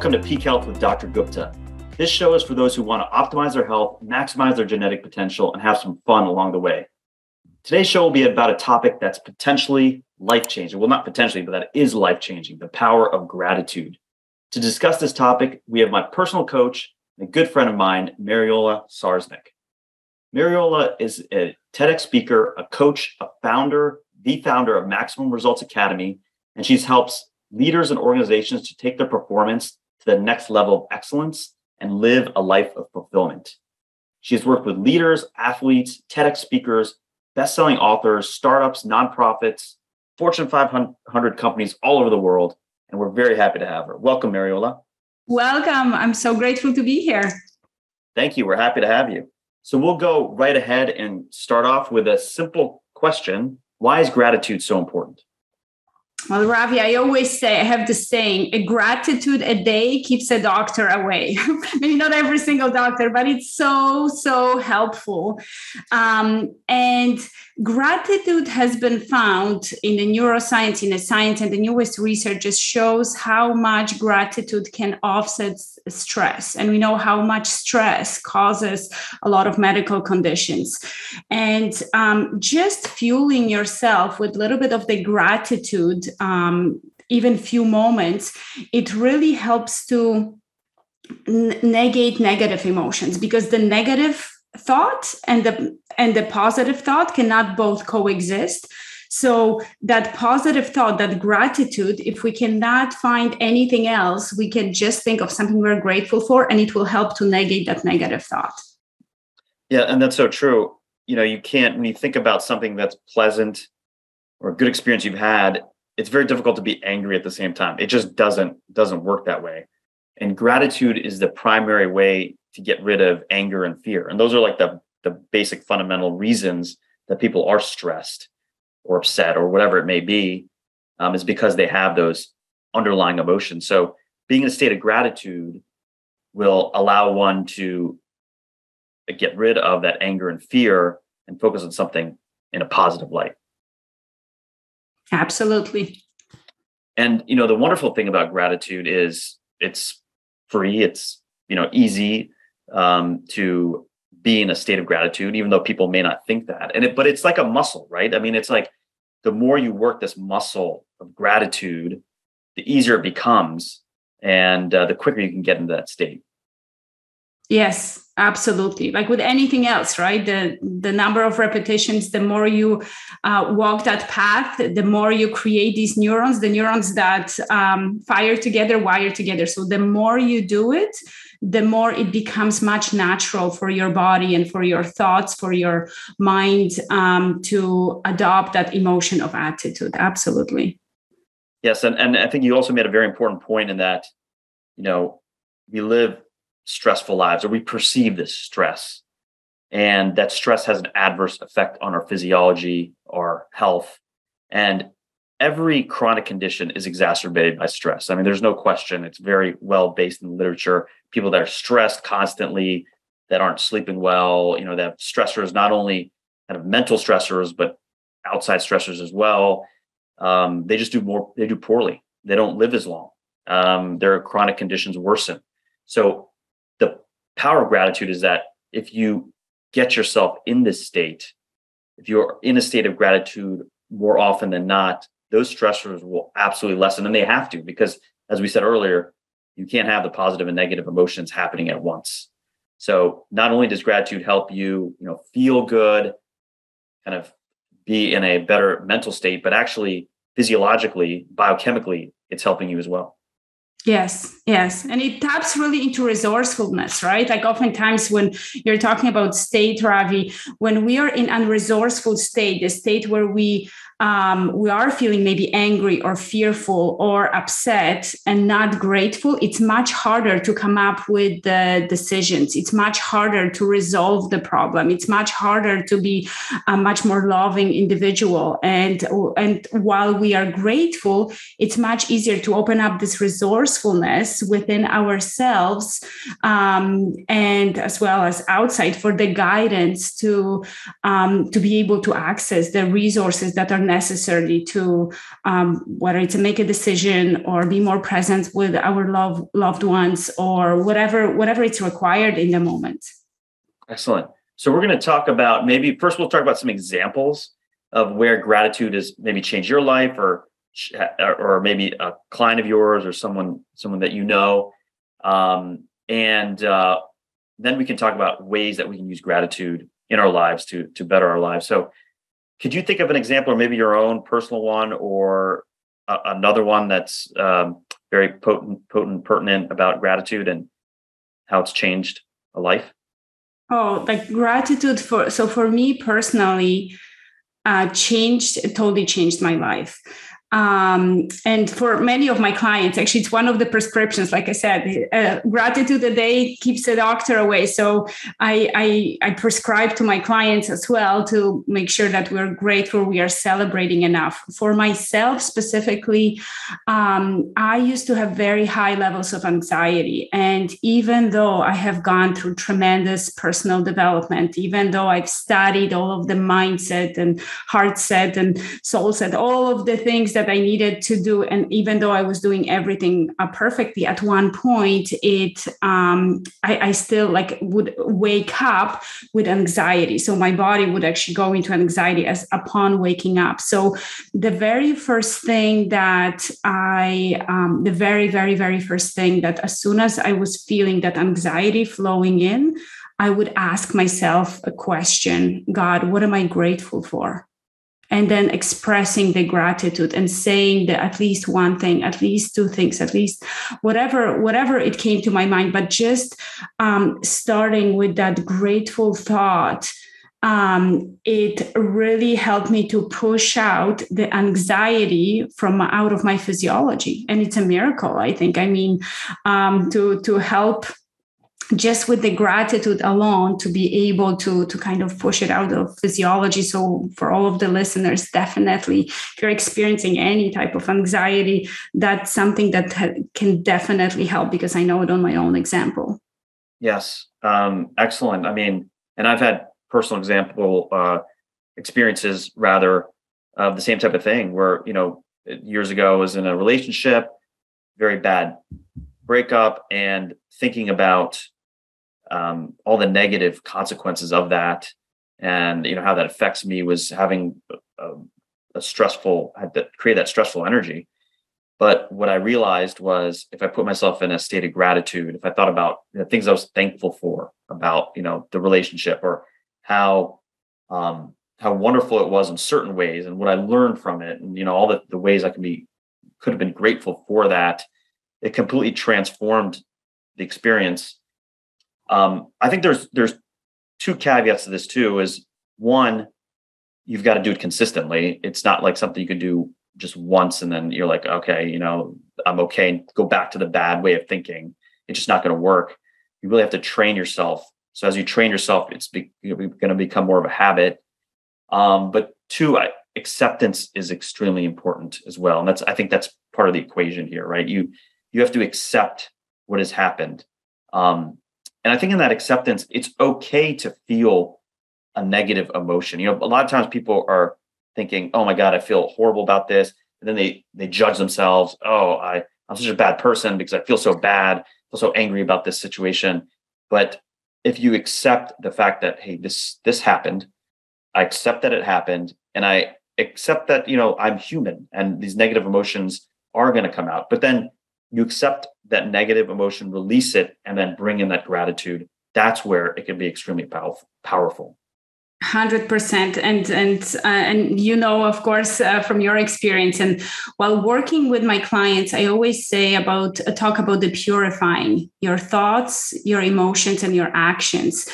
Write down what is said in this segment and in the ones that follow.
Welcome to Peak Health with Dr. Gupta. This show is for those who want to optimize their health, maximize their genetic potential, and have some fun along the way. Today's show will be about a topic that's potentially life-changing. Well, not potentially, but that is life-changing, the power of gratitude. To discuss this topic, we have my personal coach and a good friend of mine, Mariola Czarniak. Mariola is a TEDx speaker, a coach, the founder of Maximum Results Academy, and she helps leaders and organizations to take their performance to the next level of excellence and live a life of fulfillment. She has worked with leaders, athletes, TEDx speakers, best-selling authors, startups, nonprofits, Fortune 500 companies all over the world, and we're very happy to have her. Welcome, Mariola. Welcome. I'm so grateful to be here. Thank you. We're happy to have you. So we'll go right ahead and start off with a simple question. Why is gratitude so important? Well, Ravi, I always say, I have this saying, a gratitude a day keeps a doctor away. Maybe not every single doctor, but it's so helpful. And gratitude has been found in the neuroscience, in the science, and the newest research just shows how much gratitude can offset stress. And we know how much stress causes a lot of medical conditions. And just fueling yourself with a little bit of the gratitude, even few moments, it really helps to negate negative emotions, because the negative thought and the positive thought cannot both coexist. So that positive thought, that gratitude, if we cannot find anything else, we can just think of something we're grateful for, and it will help to negate that negative thought. Yeah, and that's so true. You can't, when you think about something that's pleasant or a good experience you've had, it's very difficult to be angry at the same time. It just doesn't work that way. And gratitude is the primary way to get rid of anger and fear. And those are like the basic fundamental reasons that people are stressed or upset or whatever it may be, is because they have those underlying emotions. So being in a state of gratitude will allow one to get rid of that anger and fear and focus on something in a positive light. Absolutely. And, the wonderful thing about gratitude is it's free. It's, easy to be in a state of gratitude, even though people may not think that. But it's like a muscle, right? I mean, it's like the more you work this muscle of gratitude, the easier it becomes, and the quicker you can get into that state. Yes, absolutely. Like with anything else, right? The number of repetitions, the more you walk that path, the more you create these neurons, the neurons that fire together, wire together. So the more you do it, the more it becomes much natural for your body and for your thoughts, for your mind to adopt that emotion of attitude. Absolutely. Yes. And I think you also made a very important point in that, we live stressful lives, or we perceive this stress, and that stress has an adverse effect on our physiology, our health, and every chronic condition is exacerbated by stress. I mean, there's no question. It's very well based in the literature. People that are stressed constantly, that aren't sleeping well, that have stressors, not only kind of mental stressors, but outside stressors as well. They just they do poorly. They don't live as long. Their chronic conditions worsen. So the power of gratitude is that if you get yourself in this state, if you're in a state of gratitude more often than not, those stressors will absolutely lessen. And they have to, because as we said earlier, you can't have the positive and negative emotions happening at once. So not only does gratitude help you, feel good, kind of be in a better mental state, but actually physiologically, biochemically, it's helping you as well. Yes. And it taps really into resourcefulness, right? Like oftentimes when you're talking about state, Ravi, when we are in unresourceful state, the state where we are feeling maybe angry or fearful or upset and not grateful, it's much harder to come up with the decisions. It's much harder to resolve the problem. It's much harder to be a much more loving individual. And while we are grateful, it's much easier to open up this resource resourcefulness within ourselves, and as well as outside, for the guidance to be able to access the resources that are necessary to whether it's to make a decision or be more present with our loved ones, or whatever it's required in the moment. Excellent. So we're going to talk about, maybe first we'll talk about some examples of where gratitude has maybe changed your life, or maybe a client of yours or someone that you know. And then we can talk about ways that we can use gratitude in our lives to better our lives. So could you think of an example, or maybe your own personal one, or another one that's very pertinent about gratitude and how it's changed a life? Oh, like gratitude for me personally, totally changed my life. And for many of my clients, actually, it's one of the prescriptions. Like I said, gratitude a day keeps the doctor away. So I prescribe to my clients as well to make sure that we're grateful, we are celebrating enough. For myself specifically, I used to have very high levels of anxiety. And even though I have gone through tremendous personal development, even though I've studied all of the mindset and heart set and soul set, all of the things that I needed to do, and even though I was doing everything perfectly, at one point I still would wake up with anxiety. So my body would actually go into anxiety upon waking up. So the very first thing that the very, very, very first thing that, as soon as I was feeling that anxiety flowing in, I would ask myself a question: God, what am I grateful for? And then expressing the gratitude and saying that at least one thing, at least two things, at least whatever it came to my mind. But just starting with that grateful thought, it really helped me to push out the anxiety from out of my physiology. And it's a miracle, I think. I mean, to help just with the gratitude alone, to be able to kind of push it out of physiology. So for all of the listeners, definitely, if you're experiencing any type of anxiety, that's something that can definitely help, because I know it on my own example. Yes. Excellent. I mean, and I've had personal experiences rather of the same type of thing where, years ago I was in a relationship, very bad breakup, and thinking about all the negative consequences of that, and how that affects me, was having had to create that stressful energy. But what I realized was, if I put myself in a state of gratitude, if I thought about the things I was thankful for about the relationship, or how wonderful it was in certain ways, and what I learned from it, and all the ways I could have been grateful for that, it completely transformed the experience. I think there's two caveats to this too. Is one, you've got to do it consistently. It's not like something you can do just once and then you're like, okay, I'm okay, and go back to the bad way of thinking. It's just not going to work. You really have to train yourself. So as you train yourself, it's going to become more of a habit. But two, acceptance is extremely important as well. And I think that's part of the equation here, right? You have to accept what has happened. And I think in that acceptance, it's okay to feel a negative emotion. A lot of times people are thinking, oh my God, I feel horrible about this. And then they judge themselves. Oh, I'm such a bad person because I feel so bad, I feel so angry about this situation. But if you accept the fact that, hey, this happened, I accept that it happened, and I accept that, I'm human and these negative emotions are going to come out. But then you accept that negative emotion, release it, and then bring in that gratitude. That's where it can be extremely powerful. 100%. And of course, from your experience, and while working with my clients, I always talk about the purifying your thoughts, your emotions, and your actions,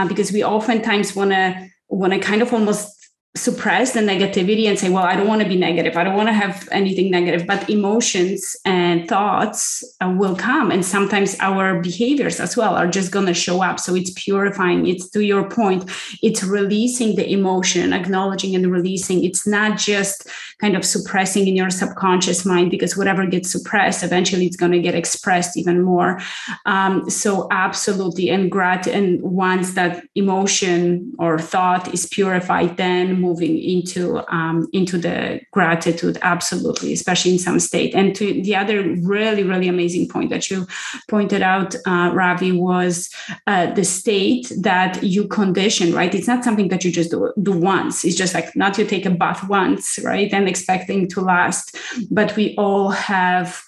because we oftentimes want to kind of almost suppress the negativity and say, well, I don't want to be negative. I don't want to have anything negative, but emotions and thoughts will come. And sometimes our behaviors as well are just going to show up. So it's purifying. It's, to your point, it's releasing the emotion, acknowledging and releasing. It's not just kind of suppressing in your subconscious mind, because whatever gets suppressed, eventually it's going to get expressed even more. So absolutely. And once that emotion or thought is purified, then moving into the gratitude, absolutely, especially in some state. And to the other really, really amazing point that you pointed out, Ravi, was the state that you condition, right? It's not something that you just do once. It's just like not you take a bath once, right, and expecting to last. But we all have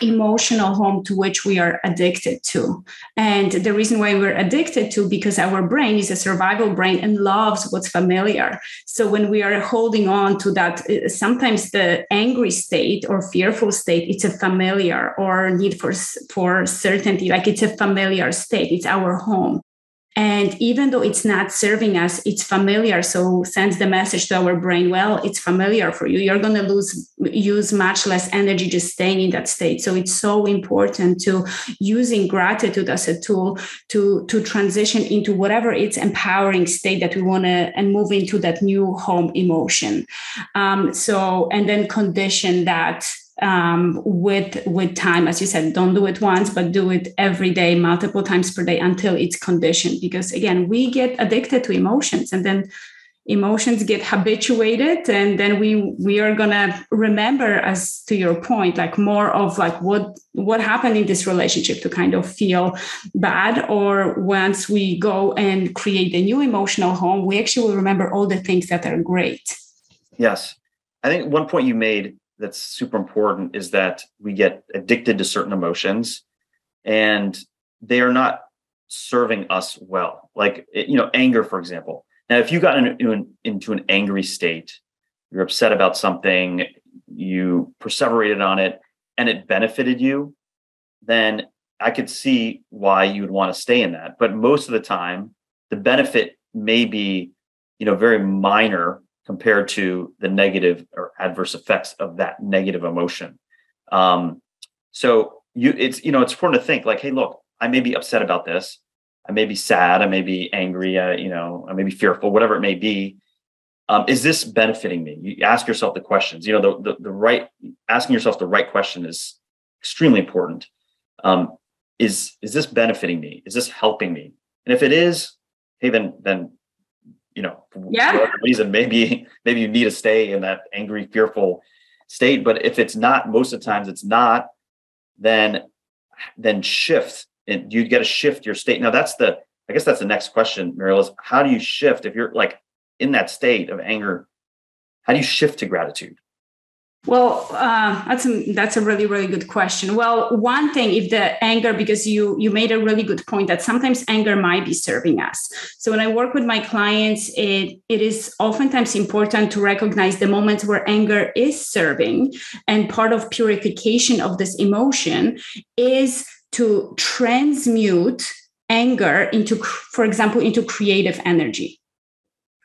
emotional home to which we are addicted to. And the reason why we're addicted to, because our brain is a survival brain and loves what's familiar. So when we are holding on to that, sometimes the angry state or fearful state, it's a familiar, or need for certainty, like it's a familiar state. It's our home. And even though it's not serving us, it's familiar. So sends the message to our brain, well, it's familiar for you. You're going to use much less energy just staying in that state. So it's so important to using gratitude as a tool to transition into whatever it's empowering state that we want to, and move into that new home emotion. And then condition that with time, as you said, don't do it once, but do it every day, multiple times per day, until it's conditioned. Because again, we get addicted to emotions, and then emotions get habituated, and then we are gonna remember, as to your point, like more of like what happened in this relationship to kind of feel bad. Or once we go and create the new emotional home, we actually will remember all the things that are great. Yes, I think one point you made that's super important is that we get addicted to certain emotions, and they are not serving us well. Like, anger, for example. Now, if you got into an angry state, you're upset about something, you perseverated on it, and it benefited you, then I could see why you would want to stay in that. But most of the time, the benefit may be, very minor compared to the negative or adverse effects of that negative emotion. So it's important to think like, hey, look, I may be upset about this. I may be sad. I may be angry. I may be fearful, whatever it may be. Is this benefiting me? You ask yourself the questions. Asking yourself the right question is extremely important. Is this benefiting me? Is this helping me? And if it is, hey, then for whatever reason, maybe you need to stay in that angry, fearful state. But if it's not, most of the times it's not, then shift. And you got to shift your state. Now I guess that's the next question, Mariola, is how do you shift if you're like in that state of anger? How do you shift to gratitude? Well, that's a really, really good question. Well, one thing, if the anger, because you made a really good point that sometimes anger might be serving us. So when I work with my clients, it is oftentimes important to recognize the moments where anger is serving. And part of purification of this emotion is to transmute anger into, for example, into creative energy.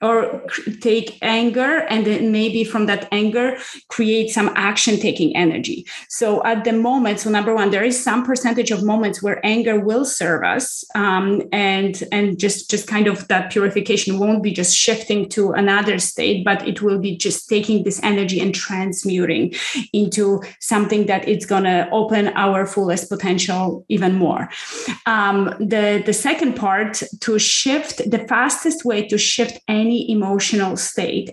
Or take anger and then maybe from that anger create some action taking energy. So at the moment, so number one, there is some percentage of moments where anger will serve us, and just kind of that purification won't be just shifting to another state, but it will be just taking this energy and transmuting into something that it's going to open our fullest potential even more. The second part, to shift, the fastest way to shift any emotional state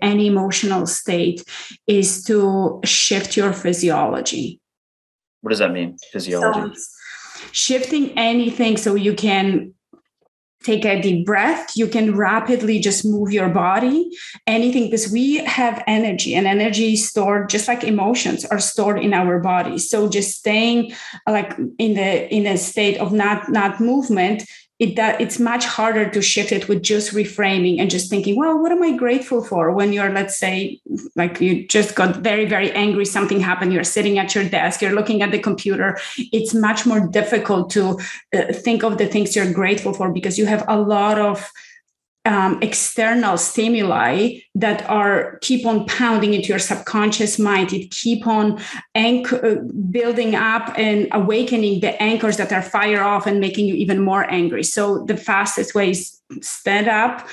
is to shift your physiology. What does that mean, physiology? So shifting anything, so you can take a deep breath, you can rapidly just move your body, anything, because we have energy, and energy stored, just like emotions are stored in our bodies. So just staying like in a state of not movement, it's much harder to shift it with just reframing and just thinking, well, what am I grateful for? When you're, let's say, like you just got very, very angry, something happened, you're sitting at your desk, you're looking at the computer. It's much more difficult to think of the things you're grateful for, because you have a lot of external stimuli that are keep on pounding into your subconscious mind. It keep on building up and awakening the anchors that are fire off and making you even more angry. So the fastest way is stand up,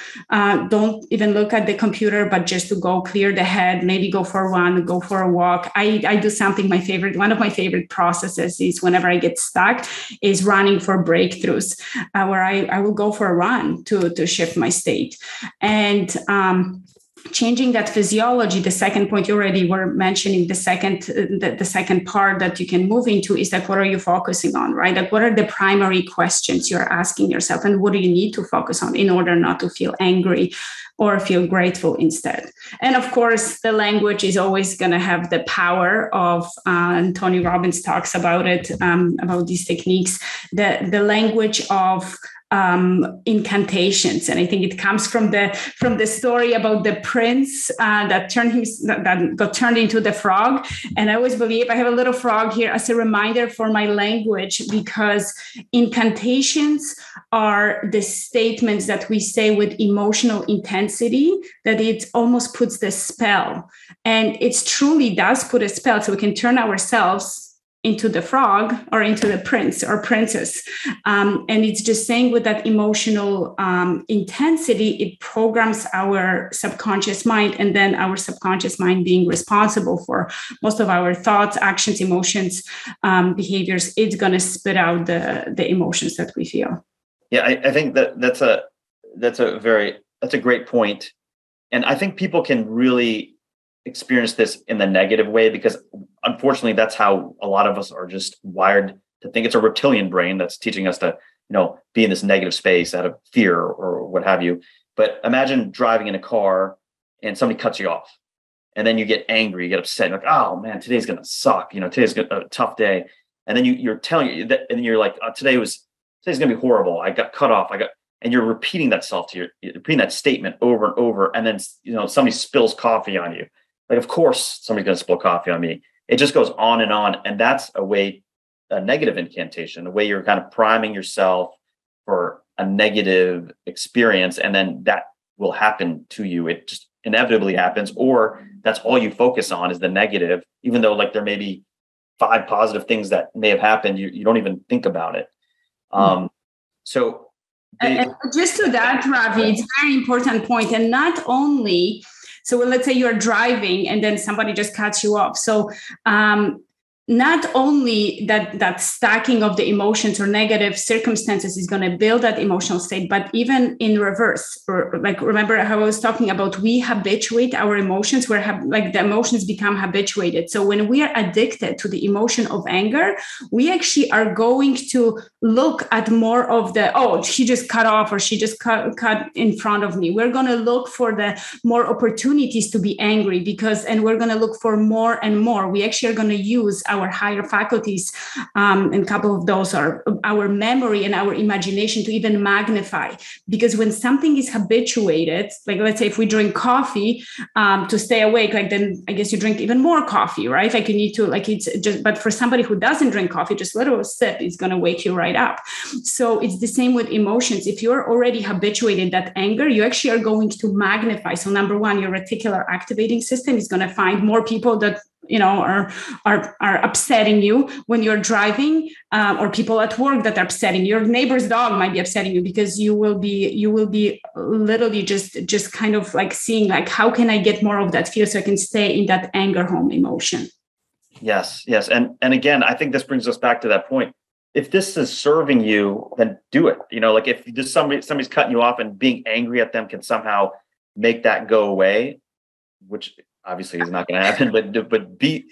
don't even look at the computer, but just to go clear the head, maybe go for a run, go for a walk. I do something, one of my favorite processes is whenever I get stuck is running for breakthroughs, where I will go for a run to shift my state. And changing that physiology, the second point you already were mentioning, the second part that you can move into is like, what are you focusing on, right? Like, what are the primary questions you're asking yourself, and what do you need to focus on in order not to feel angry or feel grateful instead? And of course, the language is always going to have the power of, and Tony Robbins talks about it, about these techniques, the language of incantations. And I think it comes from the story about the prince that got turned into the frog. And I always believe I have a little frog here as a reminder for my language, because incantations are the statements that we say with emotional intensity that it almost puts the spell. And it truly does put a spell, so we can turn ourselves into the frog or into the prince or princess. And it's just saying with that emotional intensity, it programs our subconscious mind, and then our subconscious mind being responsible for most of our thoughts, actions, emotions, behaviors, it's going to spit out the emotions that we feel. Yeah, I think that's a great point. And I think people can really experience this in the negative way, because unfortunately that's how a lot of us are just wired to think. It's a reptilian brain that's teaching us to, be in this negative space out of fear or what have you. But imagine driving in a car and somebody cuts you off, and then you get angry, you get upset, like, oh man, today's going to suck. Today's a tough day. And then you're telling you that, and you're like, oh, today's going to be horrible. I got cut off. And you're repeating that repeating that statement over and over. And then, somebody spills coffee on you. Like, of course, somebody's going to spill coffee on me. It just goes on. And that's a negative incantation, a way you're kind of priming yourself for a negative experience. And then that will happen to you. It just inevitably happens, or that's all you focus on is the negative, even though like there may be 5 positive things that may have happened. You don't even think about it. And just to that, Ravi, it's a very important point. And not only, so let's say you're driving and then somebody just cuts you off. So not only that stacking of the emotions or negative circumstances is going to build that emotional state, but even in reverse, or like, remember how I was talking about, we habituate our emotions, the emotions become habituated. So when we are addicted to the emotion of anger, we actually are going to look at more of she just cut off, or she just cut in front of me. We're going to look for the more opportunities to be angry, and we're going to look for more and more. We actually are going to use our higher faculties, and a couple of those are our memory and our imagination to even magnify. Because when something is habituated, like let's say if we drink coffee to stay awake, like then I guess you drink even more coffee, right? Like you need to, like it's just, but for somebody who doesn't drink coffee, just a little sip is going to wake you right up. So it's the same with emotions. If you're already habituated that anger, you actually are going to magnify. So number one, your reticular activating system is going to find more people that are upsetting you when you're driving, or people at work that are upsetting you. Your neighbor's dog might be upsetting you, because you will be literally just kind of like seeing like, how can I get more of that feel so I can stay in that anger home emotion? Yes. And again, I think this brings us back to that point. If this is serving you, then do it. Like if just somebody's cutting you off and being angry at them can somehow make that go away, which obviously is not going to happen, but be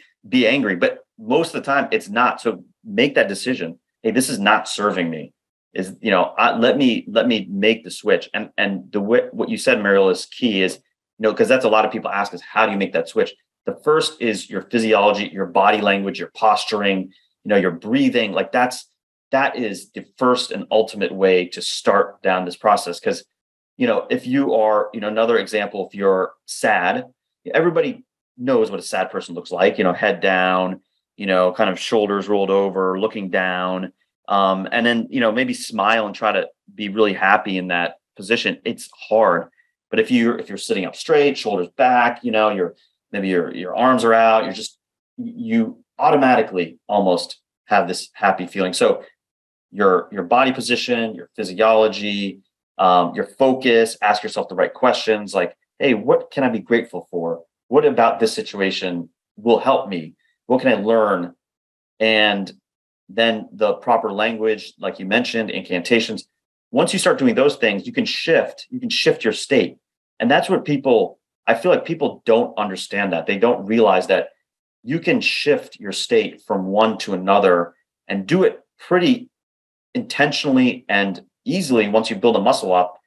angry. But most of the time it's not. So make that decision. Hey, this is not serving me. Let me make the switch. And the way, what you said, Mariola, is key. Is because that's a lot of people ask us, how do you make that switch? The first is your physiology, your body language, your posturing, your breathing. Like that is the first and ultimate way to start down this process. Because if you are, another example, if you're sad, everybody knows what a sad person looks like, head down, kind of shoulders rolled over, looking down. And then, maybe smile and try to be really happy in that position, it's hard. But if you're sitting up straight, shoulders back, your arms are out, you automatically almost have this happy feeling. So your body position, your physiology, your focus, ask yourself the right questions like, hey, what can I be grateful for? What about this situation will help me? What can I learn? And then the proper language, like you mentioned, incantations. Once you start doing those things, you can shift your state. And that's what I feel like people don't understand that. They don't realize that you can shift your state from one to another and do it pretty intentionally and easily once you build a muscle up.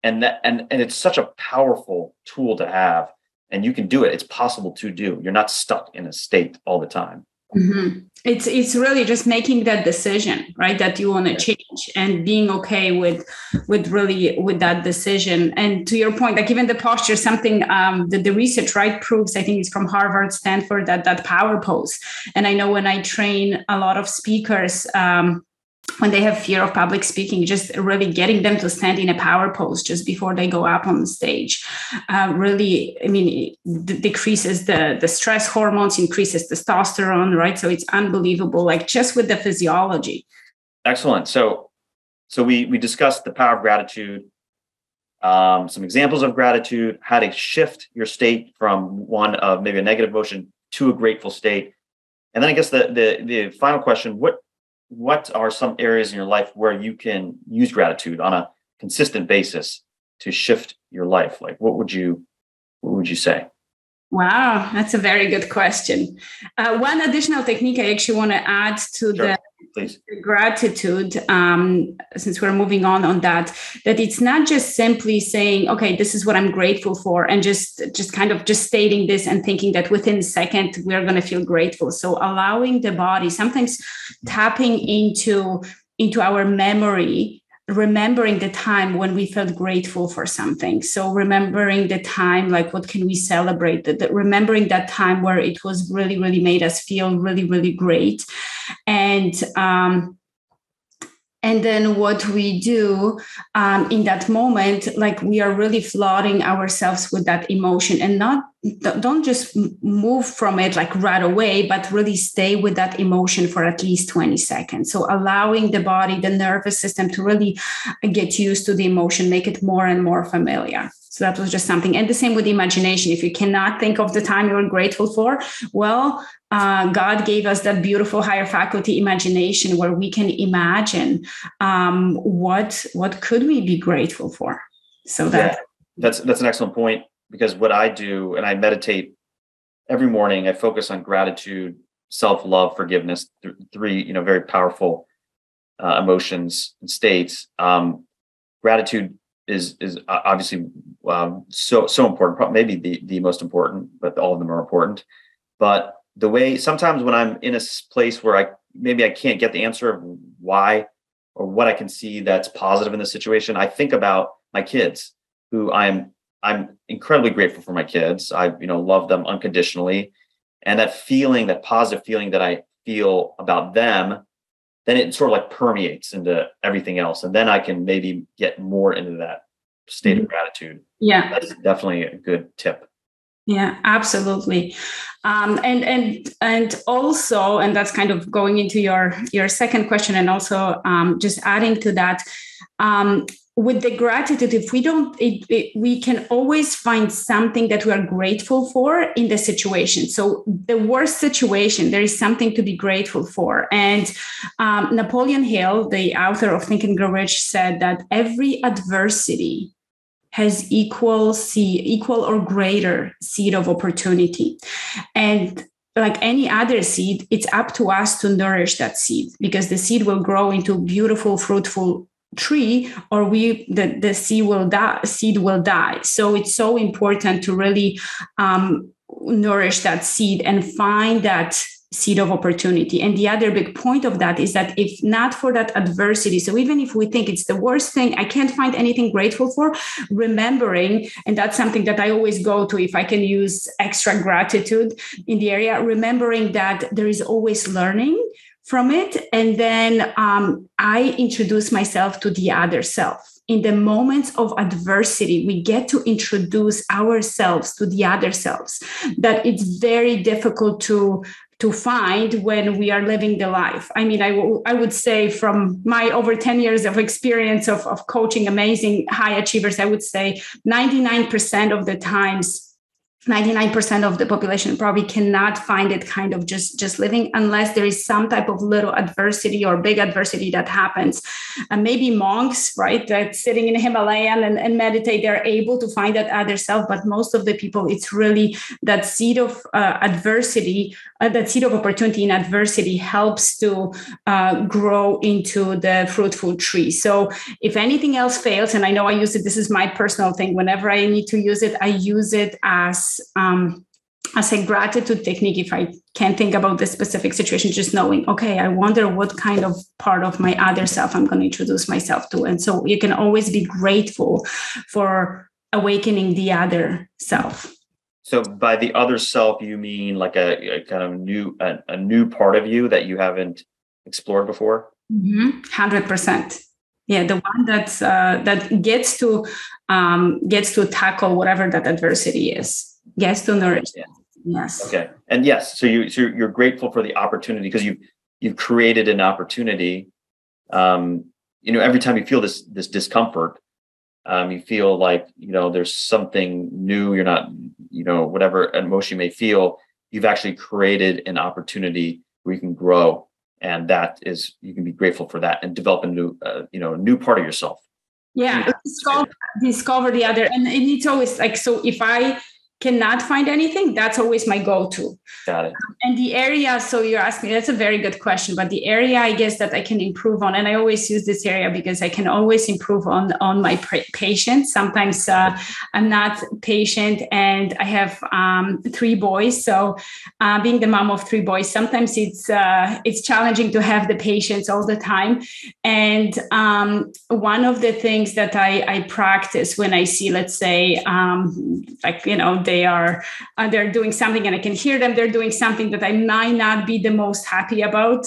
And it's such a powerful tool to have. And you can do it. It's possible to do. You're not stuck in a state all the time. Mm-hmm. It's really just making that decision, right? That you want to change and being okay with that decision. And to your point, like even the posture, something that the research, right, proves, I think it's from Harvard, Stanford, that power pose. And I know when I train a lot of speakers, when they have fear of public speaking, just really getting them to stand in a power pose just before they go up on the stage, really, I mean, decreases the stress hormones, increases testosterone, right? So it's unbelievable, like just with the physiology. Excellent. So we discussed the power of gratitude, some examples of gratitude, how to shift your state from one of maybe a negative emotion to a grateful state. And then I guess the final question, what are some areas in your life where you can use gratitude on a consistent basis to shift your life? Like, what would you say? Wow, that's a very good question. One additional technique I actually want to add to the gratitude, since we're moving on that it's not just simply saying, okay, this is what I'm grateful for, and just kind of just stating this and thinking that within a second we're going to feel grateful. So allowing the body, sometimes tapping into our memory, remembering the time when we felt grateful for something. So remembering the time, like what can we celebrate? Remembering that time where it was really, really made us feel really, really great. And then what we do in that moment, like we are really flooding ourselves with that emotion, and don't just move from it like right away, but really stay with that emotion for at least 20 seconds. So allowing the body, the nervous system to really get used to the emotion, make it more and more familiar. So that was just something. And the same with imagination. If you cannot think of the time you're grateful for, well, God gave us that beautiful higher faculty imagination where we can imagine what could we be grateful for. So that's an excellent point, because what I do, and I meditate every morning, I focus on gratitude, self-love, forgiveness, three very powerful emotions and states. Gratitude is obviously so important, maybe the most important, but all of them are important. But the way sometimes when I'm in a place where I can't get the answer of why or what I can see that's positive in the situation, I think about my kids, who I'm incredibly grateful for my kids. I love them unconditionally, and that feeling, that positive feeling that I feel about them, then it sort of like permeates into everything else, and then I can maybe get more into that state of gratitude. Yeah, that's definitely a good tip. Yeah, absolutely. And also, and that's kind of going into your second question, and also just adding to that, with the gratitude, if we don't, we can always find something that we are grateful for in the situation. So the worst situation, there is something to be grateful for. And Napoleon Hill, the author of Think and Grow Rich, said that every adversity has equal or greater seed of opportunity. And like any other seed, it's up to us to nourish that seed, because the seed will grow into a beautiful, fruitful tree, or the seed will die. So it's so important to really nourish that seed and find that seed of opportunity. And the other big point of that is that if not for that adversity, so even if we think it's the worst thing, I can't find anything grateful for, remembering, and that's something that I always go to if I can use extra gratitude in the area, remembering that there is always learning from it. And then I introduce myself to the other self. in the moments of adversity, we get to introduce ourselves to the other selves that it's very difficult to find when we are living the life. I mean, I would say from my over 10 years of experience of coaching amazing high achievers, I would say 99% of the times, 99% of the population probably cannot find it kind of just living unless there is some type of little adversity or big adversity that happens. And maybe monks, right, that sitting in Himalayan and meditate, they're able to find that other self. But most of the people, it's really that seed of adversity, that seed of opportunity in adversity helps to grow into the fruitful tree. So if anything else fails, and I know I use it, this is my personal thing, whenever I need to use it, I use it as a gratitude technique. If I can't think about this specific situation, just knowing, okay, I wonder what kind of part of my other self I'm going to introduce myself to. And so you can always be grateful for awakening the other self. So by the other self, you mean like a kind of new part of you that you haven't explored before? 100%. Yeah, the one that's that gets to tackle whatever that adversity is. Gets to nourish. Yeah. Yes. Okay. And yes, so you're grateful for the opportunity because you've created an opportunity. Every time you feel this discomfort, you feel like there's something new. You're not, whatever emotion you may feel, you've actually created an opportunity where you can grow, and that is, you can be grateful for that and develop a new part of yourself. Yeah, discover the other, and it's always like, so if I cannot find anything, that's always my go-to. Got it. And the area, so you're asking, that's a very good question, but the area I guess that I can improve on, and I always use this area because I can always improve on my patience. Sometimes I'm not patient, and I have 3 boys. So being the mom of 3 boys, sometimes it's challenging to have the patience all the time. And one of the things that I practice when I see, let's say, they're doing something and I can hear them, they're doing something that I might not be the most happy about.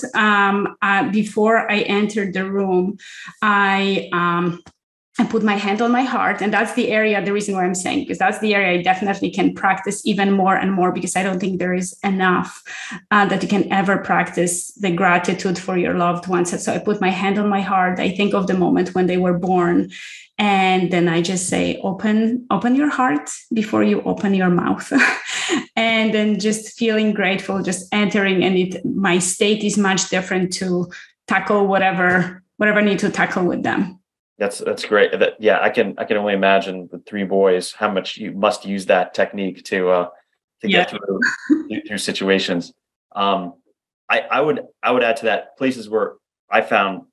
Before I entered the room, I put my hand on my heart, and that's the area, the reason why I'm saying, because that's the area I definitely can practice even more and more, because I don't think there is enough that you can ever practice the gratitude for your loved ones. So I put my hand on my heart. I think of the moment when they were born, and then I just say, open your heart before you open your mouth. And then just feeling grateful, just entering, and my state is much different to tackle whatever I need to tackle with them. That's great. I can only imagine with 3 boys how much you must use that technique to get through situations. I would add to that, places where I found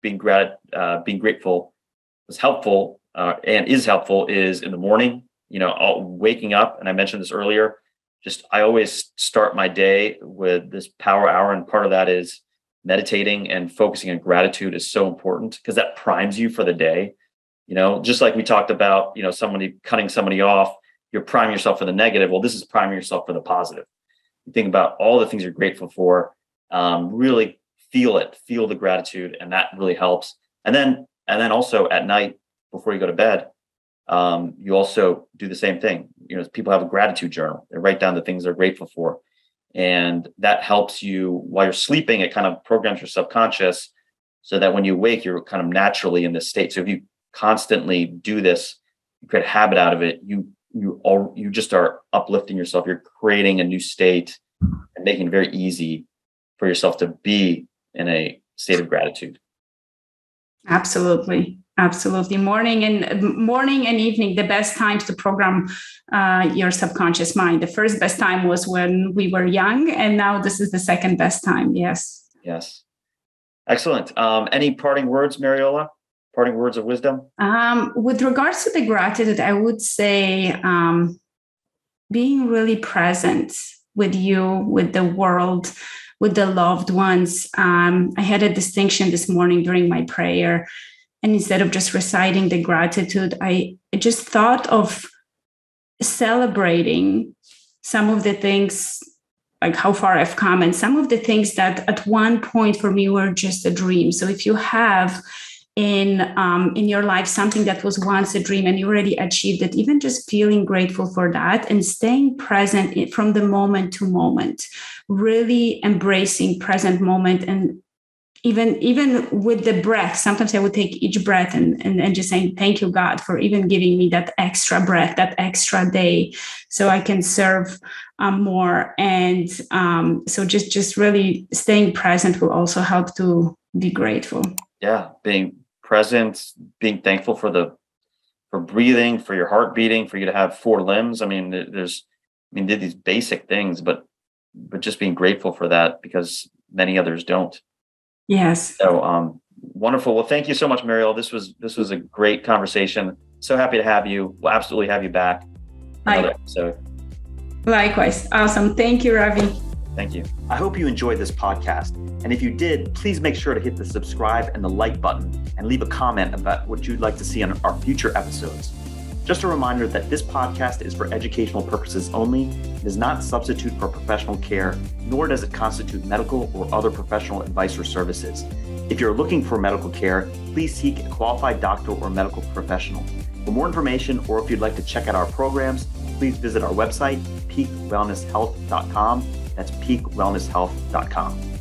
being grateful was helpful and is helpful is in the morning. Waking up, and I mentioned this earlier. I always start my day with this power hour, and part of that is meditating and focusing on gratitude is so important because that primes you for the day. Just like we talked about, somebody cutting somebody off, you're priming yourself for the negative. Well, this is priming yourself for the positive. You think about all the things you're grateful for, really feel the gratitude, and that really helps. And then also at night before you go to bed, you also do the same thing. People have a gratitude journal. They write down the things they're grateful for. And that helps you while you're sleeping. It kind of programs your subconscious so that when you wake, you're kind of naturally in this state. So if you constantly do this, you create a habit out of it, you just are uplifting yourself. You're creating a new state and making it very easy for yourself to be in a state of gratitude. Absolutely. Morning and evening, the best times to program your subconscious mind. The first best time was when we were young, and now this is the second best time. Yes. Excellent. Any parting words, Mariola? Parting words of wisdom? With regards to the gratitude, I would say being really present with you, with the world, with the loved ones. I had a distinction this morning during my prayer. And instead of just reciting the gratitude, I just thought of celebrating some of the things, like how far I've come, and some of the things that at one point for me were just a dream. So if you have in your life, something that was once a dream and you already achieved it, even just feeling grateful for that and staying present from the moment to moment, really embracing present moment. And even with the breath, sometimes I would take each breath and just saying, thank you, God, for even giving me that extra breath, that extra day, so I can serve more. And so just really staying present will also help to be grateful. Yeah, being present, being thankful for breathing, for your heart beating, for you to have 4 limbs. I mean, did these basic things, but just being grateful for that, because many others don't. Yes. So wonderful. Well, thank you so much, Mariola. This was a great conversation. So happy to have you. We'll absolutely have you back for another episode. Likewise. Awesome. Thank you, Ravi. Thank you. I hope you enjoyed this podcast. And if you did, please make sure to hit the subscribe and the like button and leave a comment about what you'd like to see on our future episodes. Just a reminder that this podcast is for educational purposes only. It does not substitute for professional care, nor does it constitute medical or other professional advice or services. If you're looking for medical care, please seek a qualified doctor or medical professional. For more information, or if you'd like to check out our programs, please visit our website, peakwellnesshealth.com. That's peakwellnesshealth.com.